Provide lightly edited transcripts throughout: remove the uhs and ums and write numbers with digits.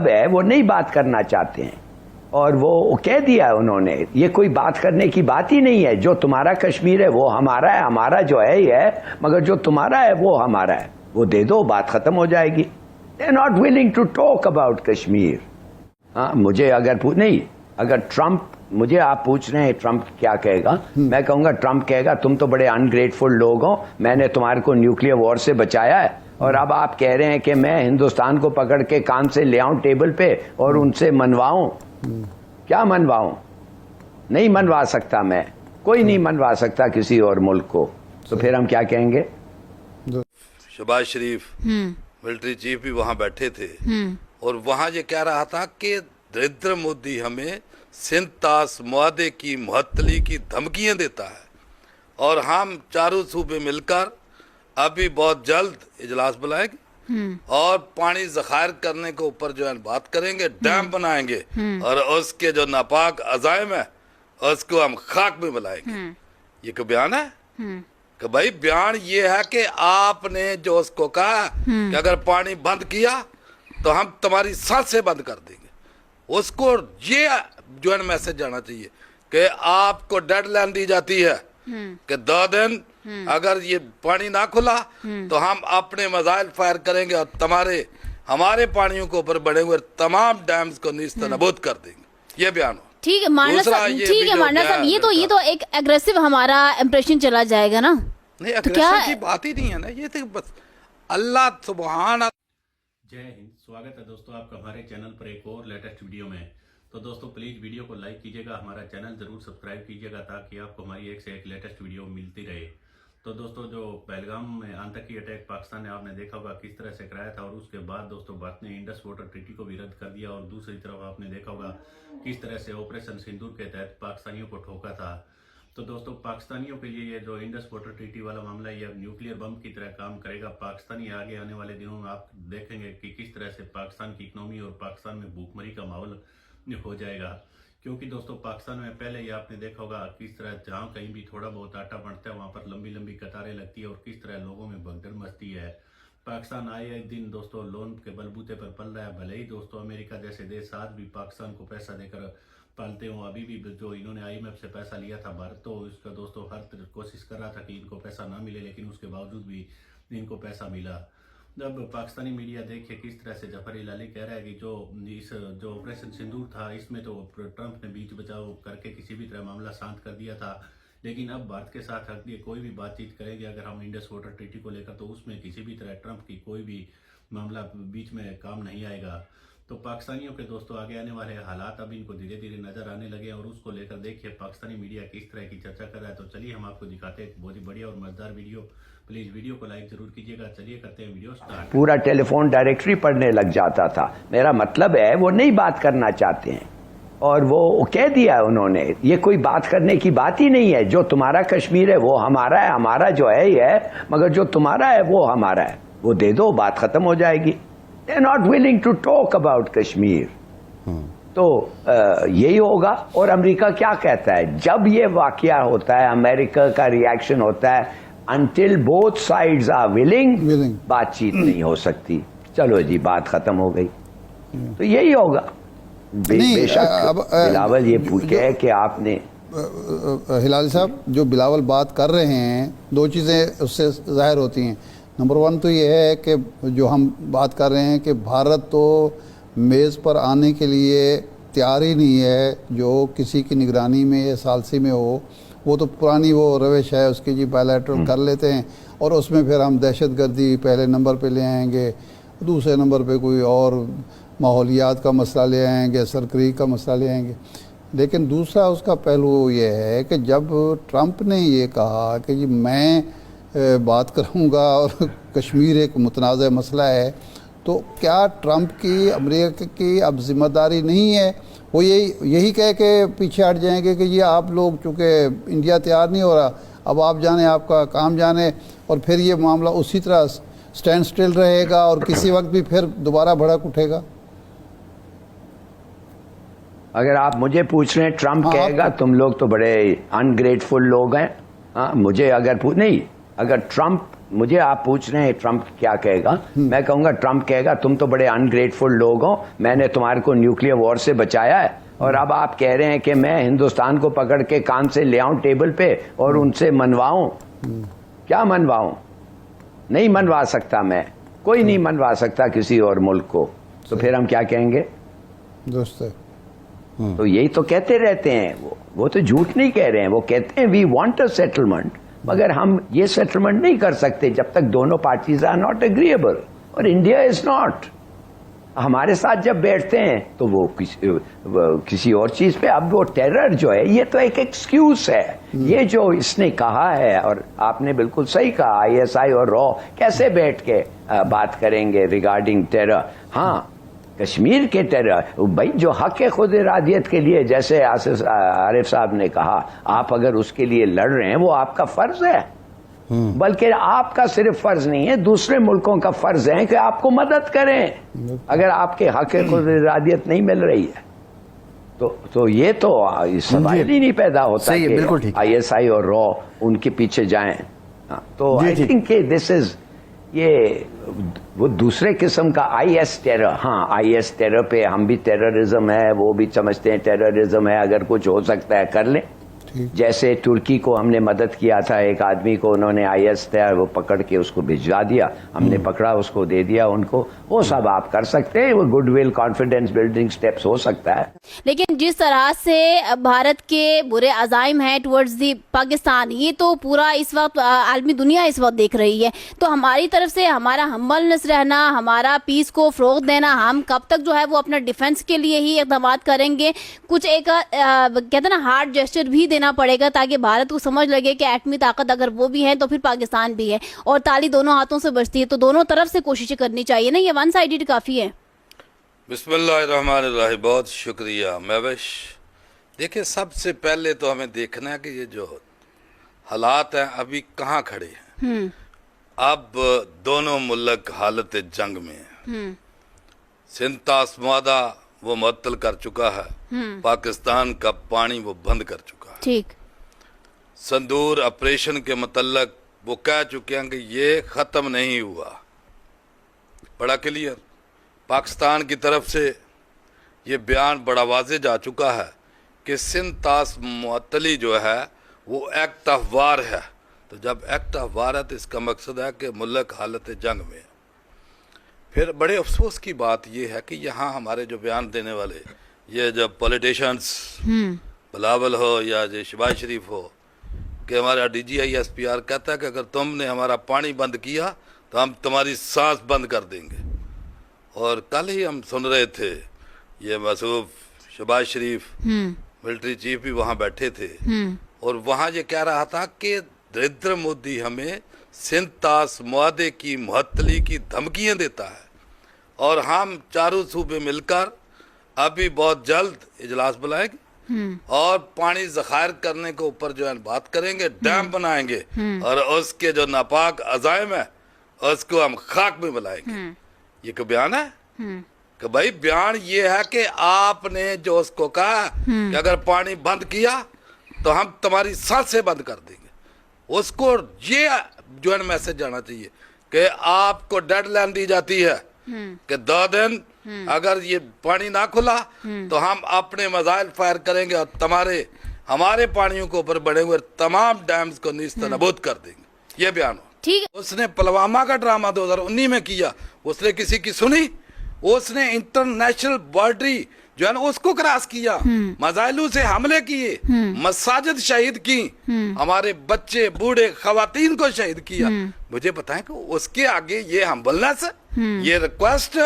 है वो नहीं बात करना चाहते हैं और वो कह दिया है उन्होंने। ये कोई बात करने की बात ही नहीं है। जो तुम्हारा कश्मीर है वो हमारा है, हमारा जो है ये है, मगर जो तुम्हारा है वो हमारा है। वो दे दो, बात खत्म हो जाएगी। They are not willing to talk about Kashmir. हाँ, मुझे अगर ट्रम्प, मुझे आप पूछ रहे हैं ट्रम्प क्या कहेगा, मैं कहूंगा ट्रम्प कहेगा तुम तो बड़े अनग्रेटफुल लोग हो, मैंने तुम्हारे को न्यूक्लियर वॉर से बचाया है और अब आप कह रहे हैं कि मैं हिंदुस्तान को पकड़ के कान से ले आऊं टेबल पे और उनसे मनवाऊं। क्या मनवाऊं? नहीं मनवा सकता मैं, कोई नहीं मनवा सकता किसी और मुल्क को। तो फिर हम क्या कहेंगे? शहबाज शरीफ मिलिट्री चीफ भी वहां बैठे थे और वहां ये कह रहा था कि नरेंद्र मोदी हमें सिंतास मुआदे की मुअत्तली की धमकियां देता है और हम चारों सूबे मिलकर अभी बहुत जल्द इजलास बुलाएंगे और पानी जखायर करने के ऊपर जो है बात करेंगे, डैम बनाएंगे और उसके जो नापाक अजायम है उसको हम खाक में मिलाएंगे। ये कोई बयान है कि भाई बयान ये है कि आपने जो उसको कहा कि अगर पानी बंद किया तो हम तुम्हारी सांसें बंद कर देंगे। उसको ये जो है मैसेज जाना चाहिए कि आपको डेडलाइन दी जाती है कि 2 दिन अगर ये पानी ना खुला तो हम अपने मिसाइल फायर करेंगे और हमारे पानियों के ऊपर बने हुए तमाम डैम्स को नीस्तनाबूद कर देंगे। ये बयान हो। ठीक है मारना साहब, ये तो एक एग्रेसिव हमारा इंप्रेशन चला जाएगा ना। नहीं, तो क्या की बात ही नहीं है ना, ये तो बस अल्लाह सुभान। जय हिंद, स्वागत है दोस्तों आपका हमारे चैनल पर एक और लेटेस्ट वीडियो में। तो दोस्तों प्लीज वीडियो को लाइक कीजिएगा, हमारा चैनल जरूर सब्सक्राइब कीजिएगा ताकि आपको हमारी एक से एक लेटेस्ट वीडियो मिलती रहे। तो दोस्तों जो पहलगाम में आतंकी अटैक पाकिस्तान ने आपने देखा होगा किस तरह से कराया था और उसके बाद दोस्तों भारत ने इंडस वाटर ट्रीटी को भी रद्द कर दिया और दूसरी तरफ आपने देखा होगा किस तरह से ऑपरेशन सिंदूर के तहत पाकिस्तानियों को ठोका था। तो दोस्तों पाकिस्तानियों के लिए ये जो इंडस वाटर ट्रीटी वाला मामला ये न्यूक्लियर बम की तरह काम करेगा। पाकिस्तानी आगे आने वाले दिनों में आप देखेंगे कि किस तरह से पाकिस्तान की इकोनॉमी और पाकिस्तान में भूखमरी का माहौल हो जाएगा। क्योंकि दोस्तों पाकिस्तान में पहले ही आपने देखा होगा किस तरह जहाँ कहीं भी थोड़ा बहुत आटा बनता है वहां पर लंबी लंबी कतारें लगती है और किस तरह लोगों में भगदड़ मचती है। पाकिस्तान आए दिन दोस्तों लोन के बलबूते पर पल रहा है। भले ही दोस्तों अमेरिका जैसे देश आज भी पाकिस्तान को पैसा देकर पालते हो, अभी भी जो इन्होंने IMF से पैसा लिया था भारत तो इसका दोस्तों हर कोशिश कर रहा था कि इनको पैसा ना मिले, लेकिन उसके बावजूद भी इनको पैसा मिला। जब पाकिस्तानी मीडिया देखिए किस तरह से जफर इलाही कह रहा है कि जो ऑपरेशन सिंदूर था इसमें तो ट्रंप ने बीच बचाव करके किसी भी तरह मामला शांत कर दिया था, लेकिन अब भारत के साथ अगर कोई भी बातचीत करेंगे अगर हम इंडस वाटर ट्रीटी को लेकर तो उसमें किसी भी तरह ट्रंप की कोई भी मामला बीच में काम नहीं आएगा। तो पाकिस्तानियों के दोस्तों आगे आने वाले हालात अब इनको धीरे धीरे नजर आने लगे और उसको लेकर देखिए पाकिस्तानी मीडिया किस तरह की चर्चा कर रहा है। तो चलिए हम आपको दिखाते हैं बहुत ही बढ़िया और मजेदार वीडियो। प्लीज वीडियो को लाइक जरूर कीजिएगा। चलिए करते हैं वीडियो स्टार्ट। पूरा टेलीफोन डायरेक्टरी पढ़ने लग जाता था। मेरा मतलब है वो नहीं बात करना चाहते हैं और वो कह दिया है उन्होंने। ये कोई बात करने की बात ही नहीं है। जो तुम्हारा कश्मीर है वो हमारा है, हमारा जो है ये है, मगर जो तुम्हारा है वो हमारा है। वो दे दो, बात खत्म हो जाएगी। They are not willing to talk about Kashmir. तो यही होगा। और अमेरिका क्या कहता है जब ये वाकया होता है, अमेरिका का रिएक्शन होता है Until both sides are willing, बातचीत नहीं हो सकती। चलो जी बात खत्म हो गई। तो यही होगा। बेशक बिलावल ये पूछे कि आपने हिलाल साहब जो बिलावल बात कर रहे हैं दो चीज़ें उससे जाहिर होती हैं। नंबर 1 तो ये है कि जो हम बात कर रहे हैं कि भारत तो मेज़ पर आने के लिए तैयार ही नहीं है जो किसी की निगरानी में या सालसी में हो। वो तो पुरानी वो रविश है उसकी जी, बायलैटरल कर लेते हैं और उसमें फिर हम दहशतगर्दी पहले नंबर पे ले आएंगे, दूसरे नंबर पे कोई और माहौलियात का मसला ले आएंगे, सरकरी का मसला ले आएंगे। लेकिन दूसरा उसका पहलू ये है कि जब ट्रंप ने ये कहा कि जी मैं बात करूँगा और कश्मीर एक मुतनाज़ मसला है, तो क्या ट्रंप की अमेरिका की अब जिम्मेदारी नहीं है वो यही कह के पीछे हट जाएंगे कि ये आप लोग चूँकि इंडिया तैयार नहीं हो रहा, अब आप जाने आपका काम जाने, और फिर ये मामला उसी तरह स्टैंड स्टिल रहेगा और किसी वक्त भी फिर दोबारा भड़क उठेगा। अगर आप मुझे पूछ रहे हैं ट्रंप कहेगा तुम लोग तो बड़े अनग्रेटफुल लोग हैं। हाँ, मुझे अगर नहीं अगर ट्रम्प, मुझे आप पूछ रहे हैं ट्रम्प क्या कहेगा, मैं कहूंगा ट्रम्प कहेगा तुम तो बड़े अनग्रेटफुल लोग हो, मैंने तुम्हारे को न्यूक्लियर वॉर से बचाया है और अब आप कह रहे हैं कि मैं हिंदुस्तान को पकड़ के कान से ले आऊं टेबल पे और उनसे मनवाऊं। क्या मनवाऊं? नहीं मनवा सकता मैं, कोई नहीं मनवा सकता किसी और मुल्क को, तो फिर हम क्या कहेंगे? दोस्त है। तो यही तो कहते रहते हैं वो तो झूठ नहीं कह रहे हैं, वो कहते हैं वी वांट अ सेटलमेंट, मगर हम ये सेटलमेंट नहीं कर सकते जब तक दोनों पार्टीज आर नॉट एग्रीएबल, और इंडिया इज नॉट। हमारे साथ जब बैठते हैं तो वो किसी और चीज पे, अब वो टेरर जो है ये तो एक एक्सक्यूज है, ये जो इसने कहा है, और आपने बिल्कुल सही कहा, आईएसआई और रॉ कैसे बैठ के बात करेंगे रिगार्डिंग टेरर। हाँ, कश्मीर के टेरर, भाई जो हक है खुद इरादियत के लिए, जैसे आरिफ साहब ने कहा, आप अगर उसके लिए लड़ रहे हैं वो आपका फर्ज है, बल्कि आपका सिर्फ फर्ज नहीं है, दूसरे मुल्कों का फर्ज है कि आपको मदद करें अगर आपके हक खुद इरादियत नहीं मिल रही है। तो ये तो सवाल ही नहीं पैदा होता कि आईएसआई और रॉ उनके पीछे जाएं। तो आई थिंक दिस इज, ये वो दूसरे किस्म का आईएस टेरर। हाँ, आईएस टेरर पे हम भी टेररिज्म है, वो भी समझते हैं टेररिज्म है, अगर कुछ हो सकता है कर लें। जैसे तुर्की को हमने मदद किया था, एक आदमी को उन्होंने आईएस थे, वो पकड़ के उसको भिजवा दिया, हमने पकड़ा उसको दे दिया उनको, वो सब आप कर सकते हैं, वो गुडविल कॉन्फिडेंस बिल्डिंग स्टेप्स हो सकता है। लेकिन जिस तरह से भारत के बुरे अजाइम हैं टुवर्ड्स दी पाकिस्तान, ये तो पूरा इस वक्त आलमी दुनिया इस वक्त देख रही है, तो हमारी तरफ से हमारा हम्बलनेस रहना, हमारा पीस को फरोग देना, हम कब तक जो है वो अपना डिफेंस के लिए ही इक़दाम करेंगे? कुछ एक कहते हैं ना हार्ड जेस्चर भी देना पड़ेगा ताकि भारत को समझ लगे कि एटमी ताकत अगर वो भी है तो फिर पाकिस्तान भी है, और ताली दोनों हाथों से बजती है, तो दोनों तरफ से कोशिशें करनी चाहिए ना, ये वन साइडेड काफी है। बिस्मिल्लाहिर्रहमानिर्रहीम, बहुत शुक्रिया महविश। देखिए, सबसे पहले तो हमें देखना है कि ये जो हालात हैं अभी कहाँ खड़े हैं। अब दोनों मुल्क हालत जंग में है। सिंतास मुआदा वो मुअत्तल कर चुका है, पाकिस्तान का पानी वो बंद कर चुका है। ठीक, संदूर ऑपरेशन के मतलब वो कह चुके हैं कि ये खत्म नहीं हुआ, बड़ा क्लियर। पाकिस्तान की तरफ से ये बयान बड़ा वाज़ेह जा चुका है कि सिंतास मुअत्तली जो है वो एक्ट ऑफ वार है। तो जब एक्ट ऑफ वार है तो इसका मकसद है कि मुल्क हालत जंग में है। फिर बड़े अफसोस की बात यह है कि यहाँ हमारे जो बयान देने वाले ये जब पॉलिटिशियंस बिलावल हो या जो शहबाज शरीफ हो, कि हमारा DGI SPR कहता है कि अगर तुमने हमारा पानी बंद किया तो हम तुम्हारी सांस बंद कर देंगे। और कल ही हम सुन रहे थे, ये मसूफ शहबाज शरीफ मिलिट्री चीफ भी वहाँ बैठे थे, और वहाँ ये कह रहा था कि नरेंद्र मोदी हमें सिंतास मुआदे की मुअत्तली की धमकियाँ देता है, और हम चारों सूबे मिलकर अभी बहुत जल्द इजलास बुलाएंगे और पानी ज़खायर करने के ऊपर जो है बात करेंगे, डैम बनाएंगे, और उसके जो नापाक अज़ाइम है उसको हम खाक में मिलाएंगे। ये कोई बयान है? कि भाई बयान ये है कि आपने जो उसको कहा कि अगर पानी बंद किया तो हम तुम्हारी सांसें बंद कर देंगे, उसको ये जो है मैसेज जाना चाहिए कि आपको डेडलाइन दी जाती है कि 2 दिन अगर ये पानी ना खुला तो हम अपने मजाइल फायर करेंगे और हमारे पानियों के ऊपर बने हुए तमाम डैम्स को नीस्तनाबूद कर देंगे। ये बयान हो। ठीक। उसने पुलवामा का ड्रामा 2019 में किया, उसने किसी की सुनी? उसने इंटरनेशनल बॉर्डरी जो है ना उसको क्रॉस किया, मजाइलों से हमले किए, मसाजिद शहीद की, हमारे बच्चे बूढ़े खवातीन को शहीद किया। मुझे बताएं कि उसके आगे ये हम्बलनेस, ये रिक्वेस्ट,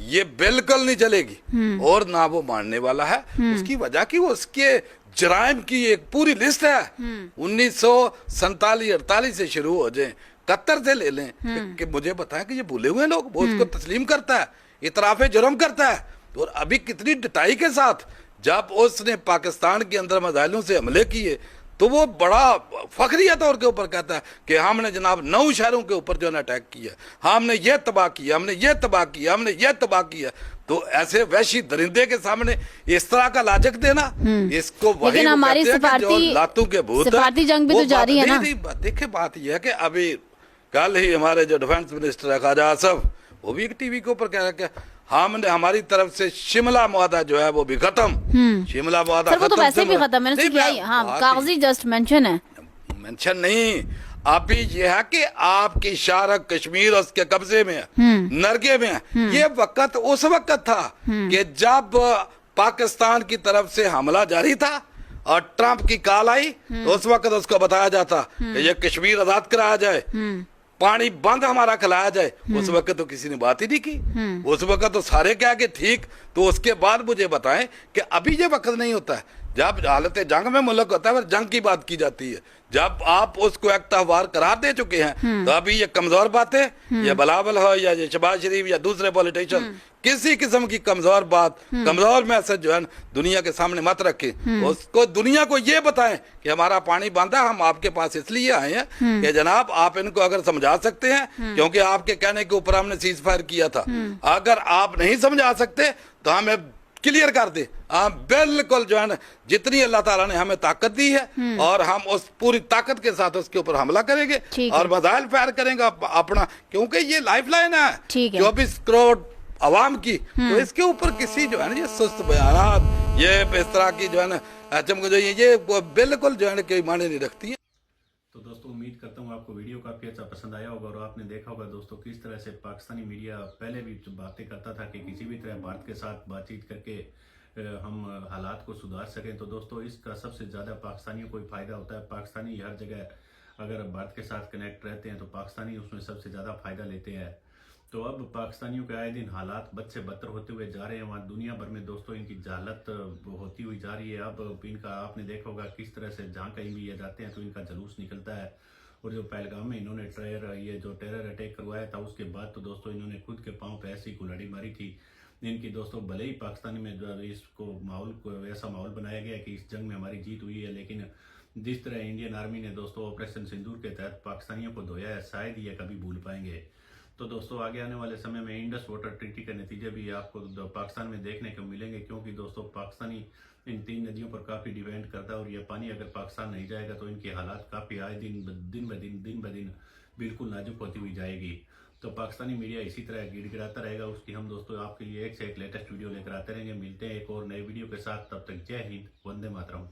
ये बिल्कुल नहीं चलेगी, और ना वो मानने वाला है। उसकी वजह की उसके जराइम की एक पूरी लिस्ट है, 1947-48 से शुरू हो जाए, 71 से ले लें कि मुझे बताएं कि ये भूले हुए लोग, वो उसको तस्लीम करता है, इतराफे जुर्म करता है। और अभी कितनी डटाई के साथ जब उसने पाकिस्तान के अंदर मजाइलों से हमले किए तो वो बड़ा फखरिया तौर के ऊपर कहता है कि हमने जनाब 9 शहरों के ऊपर जो है अटैक किया, हमने ये तबाह किया, हमने ये तबाह किया, हमने ये तबाह किया। तो ऐसे वैशी दरिंदे के सामने इस तरह का लाजक देना, इसको वही लेकिन वो हमारी कहते हैं कि जो लातों के भूत सिफारती जंग भी वो तो जारी है ना। देखिए बात यह है कि अभी कल ही हमारे जो डिफेंस मिनिस्टर है ख्वाजा आसफ, वो भी एक टीवी के ऊपर कह रहा है कि हमने हमारी तरफ से शिमला मुआहदा जो है वो भी खत्म। शिमला मुआहदा सर वो तो वैसे भी खत्म है, किया ही, हाँ कागजी जस्ट मेंशन है, मेंशन नहीं। अभी ये है कि आपकी शारक कश्मीर उसके कब्जे में है, नरगे में है। ये वक्त उस वक्त था कि जब पाकिस्तान की तरफ से हमला जारी था और ट्रंप की कॉल आई, तो उस वक्त उसको बताया जाता कि ये कश्मीर आजाद कराया जाए, पानी बंद हमारा खिलाया जाए। उस वक्त तो किसी ने बात ही नहीं की। उस वक्त तो सारे क्या कि ठीक। तो उसके बाद मुझे बताएं कि अभी ये वक्त नहीं होता है जब हालत जंग में मुल्क होता है, फिर जंग की बात की जाती है। जब आप उसको एक तहवार करार दे चुके हैं, तो अभी ये कमजोर बातें, ये बिलावल हो या ये शहबाज शरीफ या दूसरे पॉलिटिशियन, किसी किस्म की कमजोर बात, कमजोर मैसेज जो है दुनिया के सामने मत रखें। उसको दुनिया को ये बताएं कि हमारा पानी बंद है, हम आपके पास इसलिए आए हैं कि जनाब आप इनको अगर समझा सकते हैं, क्योंकि आपके कहने के ऊपर हमने सीज फायर किया था। अगर आप नहीं समझा सकते तो हमें क्लियर कर दे। बिल्कुल जो है ना, जितनी अल्लाह ताला ने हमें ताकत दी है और हम उस पूरी ताकत के साथ उसके ऊपर हमला करेंगे और मिसाइल फायर करेंगे अपना, क्योंकि ये लाइफ लाइन है 24 करोड़ आवाम की। तो इसके ऊपर किसी जो है ना ये सुस्त बयान, ये इस तरह की जो है ना जो ये बिल्कुल जो है ना कोई मायने नहीं रखती है। तो दोस्तों उम्मीद करता हूँ आपको वीडियो काफ़ी अच्छा पसंद आया होगा और आपने देखा होगा दोस्तों किस तरह से पाकिस्तानी मीडिया पहले भी बातें करता था कि किसी भी तरह भारत के साथ बातचीत करके हम हालात को सुधार सकें। तो दोस्तों इसका सबसे ज़्यादा पाकिस्तानियों को ही फायदा होता है। पाकिस्तानी हर जगह अगर भारत के साथ कनेक्ट रहते हैं तो पाकिस्तानी उसमें सबसे ज़्यादा फायदा लेते हैं। तो अब पाकिस्तानियों के आए दिन हालात बद से बदतर होते हुए जा रहे हैं। वहाँ दुनिया भर में दोस्तों इनकी जहालत होती हुई जा रही है। अब इनका आपने देखा होगा किस तरह से जहाँ कहीं भी ये जाते हैं तो इनका जुलूस निकलता है। और जो पहलगाम में इन्होंने ये जो टेरर अटैक करवाया था, उसके बाद तो दोस्तों इन्होंने खुद के पांव पे ऐसी कुल्हाड़ी मारी थी इनकी। दोस्तों भले ही पाकिस्तान में जो इसको माहौल को ऐसा माहौल बनाया गया कि इस जंग में हमारी जीत हुई है, लेकिन जिस तरह इंडियन आर्मी ने दोस्तों ऑपरेशन सिंदूर के तहत पाकिस्तानियों को धोया है, शायद ये कभी भूल पाएंगे। तो दोस्तों आगे आने वाले समय में इंडस वाटर ट्रीटी के नतीजे भी आपको पाकिस्तान में देखने को मिलेंगे, क्योंकि दोस्तों पाकिस्तानी इन 3 नदियों पर काफ़ी डिपेंड करता है और ये पानी अगर पाकिस्तान नहीं जाएगा तो इनकी हालात काफ़ी आए दिन ब दिन बिल्कुल नाजुक होती हुई जाएगी। तो पाकिस्तानी मीडिया इसी तरह गिड़गिड़ाता रहेगा, उसकी हम दोस्तों आपके लिए एक से एक लेटेस्ट वीडियो लेकर आते रहेंगे। मिलते हैं एक और नए वीडियो के साथ, तब तक जय हिंद, वंदे मातरम।